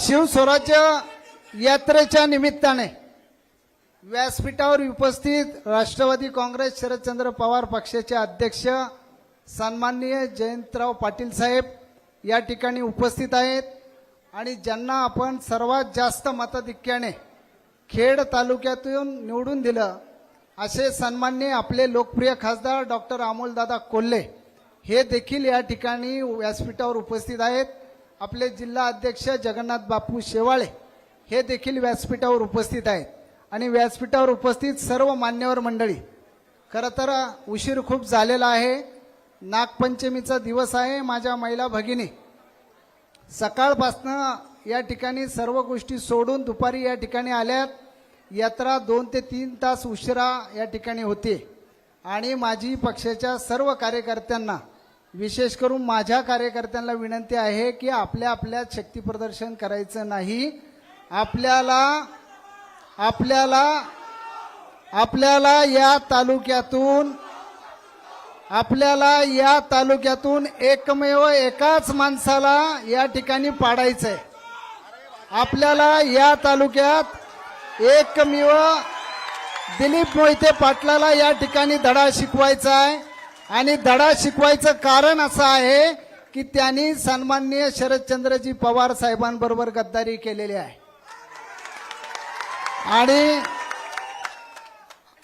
शिवस्वराज्य यात्रेच्या निमित्ताने व्यासपीठावर उपस्थित राष्ट्रवादी काँग्रेस शरदचंद्र पवार पक्षाचे अध्यक्ष सन्माननीय जयंतराव पाटील साहेब या ठिकाणी उपस्थित आहेत आणि ज्यांना आपण सर्वात जास्त मताधिक्याने खेड तालुक्यातून निवडून दिलं असे सन्माननीय आपले लोकप्रिय खासदार डॉक्टर अमोलदादा कोल्हे हे देखील या ठिकाणी व्यासपीठावर उपस्थित आहेत। आपले जिल्हा अध्यक्ष जगन्नाथ बापू शेवाळे हे देखील व्यासपीठावर उपस्थित आहेत आणि व्यासपीठावर उपस्थित सर्व मान्यवर मंडळी। खरं तर उशीर खूप झालेला आहे, नागपंचमीचा दिवस आहे। माझ्या महिला भगिनी सकाळपासून या ठिकाणी सर्व गोष्टी सोडून दुपारी या ठिकाणी आल्यात। यात्रा 2 ते 3 तास उशिरा या ठिकाणी होते आणि माझी पक्षाच्या सर्व कार्यकर्त्यांना विशेष करून माझ्या कार्यकर्त्यांना विनंती आहे की आपल्या आपल्या शक्ती प्रदर्शन करायचं नाही। आपल्याला या तालुक्यातून एकमेव एकाच माणसाला या ठिकाणी पाडायचंय। आपल्याला या तालुक्यात एकमेव दिलीप मोहिते पाटलाला या ठिकाणी धडा शिकवायचा आहे आणि धडा शिकवायचं कारण असं आहे की त्यांनी सन्माननीय शरदचंद्रजी पवार साहेबांबरोबर गद्दारी केलेली आहे आणि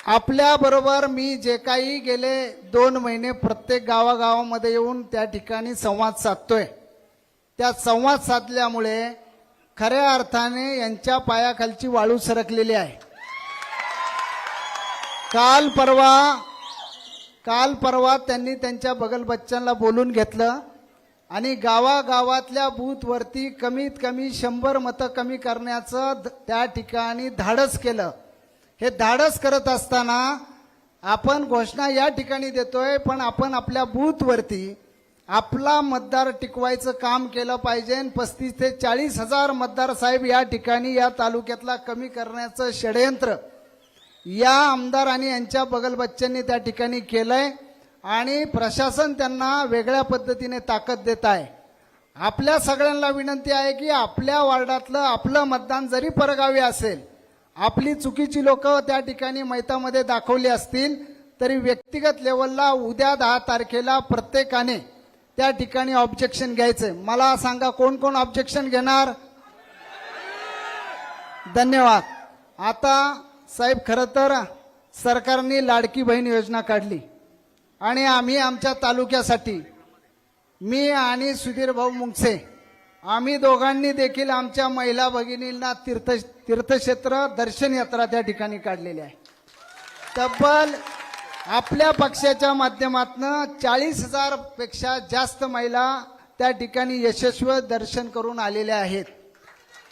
आपल्या बरोबर मी जे काही गेले 2 महिने प्रत्येक गावागावामध्ये येऊन त्या ठिकाणी संवाद साधतोय, त्या संवाद साधल्यामुळे खऱ्या अर्थाने यांच्या पायाखालची वाळू सरकलेली आहे। काल परवा त्यांनी त्यांच्या बगल बच्चांना बोलून घेतलं आणि गावागावातल्या बूथवरती कमीत कमी 100 मतं कमी करण्याचं त्या ठिकाणी धाडस केलं। हे धाडस करत असताना आपण घोषणा या ठिकाणी देतोय, पण आपण आपल्या बूथवरती आपला मतदार टिकवायचं काम केलं पाहिजे। 35 ते 40 हजार मतदार साहेब या ठिकाणी या तालुक्यातला कमी करण्याचं षडयंत्र या आमदार आणि यांच्या बगल बच्च्यांनी त्या ठिकाणी केलंय आणि प्रशासन त्यांना वेगळ्या पद्धतीने ताकद देत आहे। आपल्या सगळ्यांना विनंती आहे की आपल्या वार्डातलं आपलं मतदान जरी परगावी असेल, आपली चुकीची लोक त्या ठिकाणी मैदानामध्ये दाखवली असतील तरी व्यक्तिगत लेवलला उद्या 10 तारखेला प्रत्येकाने त्या ठिकाणी ऑब्जेक्शन घ्यायचंय। मला सांगा कोण कोण ऑब्जेक्शन घेणार? धन्यवाद। आता साहेब, खरं तर सरकारने लाडकी बहीण योजना काढली आणि आम्ही आमच्या तालुक्यासाठी मी आणि सुधीर भाऊ मुंगसे आम्ही दोघांनी देखील आमच्या महिला भगिनींना तीर्थक्षेत्र दर्शन यात्रा त्या ठिकाणी काढलेली आहे। तब्बल आपल्या पक्षाच्या माध्यमातून 40,000 पेक्षा जास्त महिला त्या ठिकाणी यशस्वी दर्शन करून आलेल्या आहेत।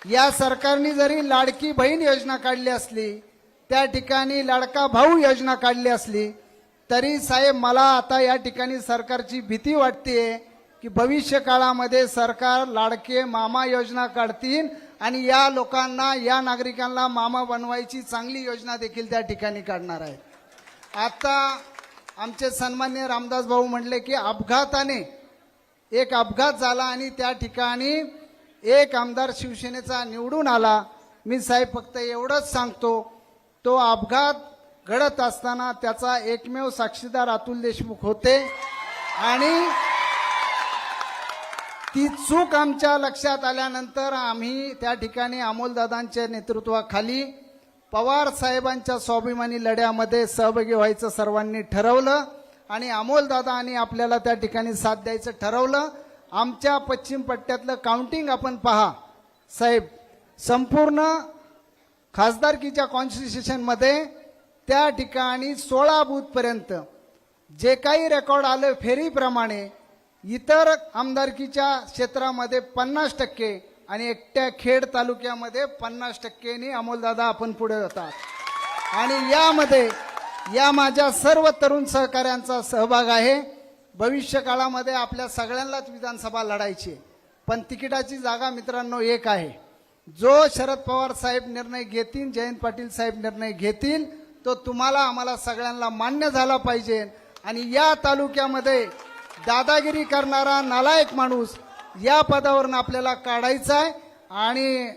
या सरकारने जरी लाडकी बहीण योजना काढली असली, त्या ठिकाणी लाडका भाऊ योजना काढली असली तरी साहेब मला आता या ठिकाणी सरकारची भीती वाटते की भविष्य काळामध्ये सरकार लाडके मामा योजना काढतील आणि या लोकांना या नागरिकांना मामा बनवायची चांगली योजना देखील त्या ठिकाणी काढणार आहे। आता आमचे सन्माननीय रामदास भाऊ म्हणले की अपघाताने एक अपघात झाला आणि त्या ठिकाणी एक आमदार शिवसेनेचा निवडून आला। मी साहेब फक्त एवढंच सांगतो, तो अपघात घडत असताना त्याचा एकमेव साक्षीदार अतुल देशमुख होते आणि ती चूक आमच्या लक्षात आल्यानंतर आम्ही त्या ठिकाणी अमोलदादांच्या नेतृत्वाखाली पवार साहेबांच्या स्वाभिमानी लढ्यामध्ये सहभागी व्हायचं सर्वांनी ठरवलं आणि अमोलदादा आणि आपल्याला त्या ठिकाणी साथ द्यायचं ठरवलं। आमच्या पश्चिम पट्ट्यातलं काउंटिंग आपण पहा साहेब, संपूर्ण खासदारकीच्या कॉन्स्टिट्यूशन मध्ये त्या ठिकाणी 16 बूथ पर्यंत जे काही रेकॉर्ड आलं फेरीप्रमाणे इतर आमदारकीच्या क्षेत्रामध्ये 50% आणि एकट्या खेड तालुक्यामध्ये 50%नी अमोलदादा आपण पुढे होतात आणि यामध्ये या माझ्या सर्व तरुण सहकाऱ्यांचा सहभाग आहे। भविष्य काळामध्ये आपल्या सगळ्यांनाच विधानसभा लढायची, पण तिकिटाची जागा मित्रांनो एक आहे। जो शरद पवार साहेब निर्णय घेतील, जयंत पाटील साहेब निर्णय घेतील, तो तुम्हाला आम्हाला सगळ्यांना मान्य झाला पाहिजे आणि या तालुक्यामध्ये दादागिरी करणारा नालायक माणूस या पदावरून आपल्याला काढायचा आहे आणि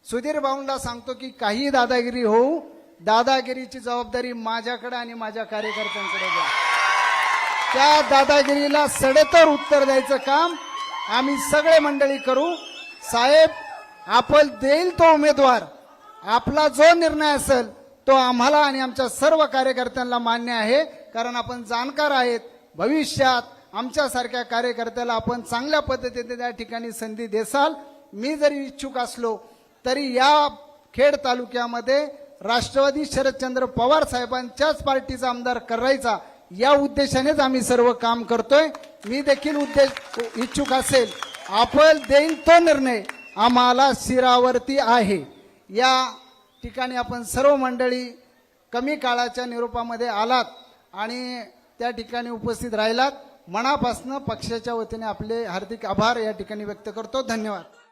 सुधीर भाऊंना सांगतो की काही दादागिरी होऊ, दादागिरीची जबाबदारी माझ्याकडे आणि माझ्या कार्यकर्त्यांकडे द्या. त्या दादागिरीला सडेतोड उत्तर द्यायचं काम आम्ही सगळे मंडळी करू. साहेब, आपण देईल तो उमेदवार, आपला जो निर्णय असेल तो आम्हाला आणि आमच्या सर्व कार्यकर्त्यांना मान्य आहे, कारण आपण जाणकार आहेत. भविष्यात आमच्यासारख्या कार्यकर्त्याला आपण चांगल्या पद्धतीने त्या ठिकाणी संधी देसाल. मी जरी इच्छुक असलो तरी या खेड तालुक्यामध्ये राष्ट्रवादी शरदचंद्र पवार साहेबांच्याच पार्टीचा आमदार करायचा या उद्देशानेच आम्ही सर्व काम करतोय. मी देखील इच्छुक असेल. आपण देईल तो निर्णय आम्हाला शिरावरती आहे. या ठिकाणी आपण सर्व मंडळी कमी काळाच्या निरोपामध्ये आलात आणि त्या ठिकाणी उपस्थित राहिलात. मनापासून पक्षाच्या वतीने आपले हार्दिक आभार या ठिकाणी व्यक्त करतो. धन्यवाद.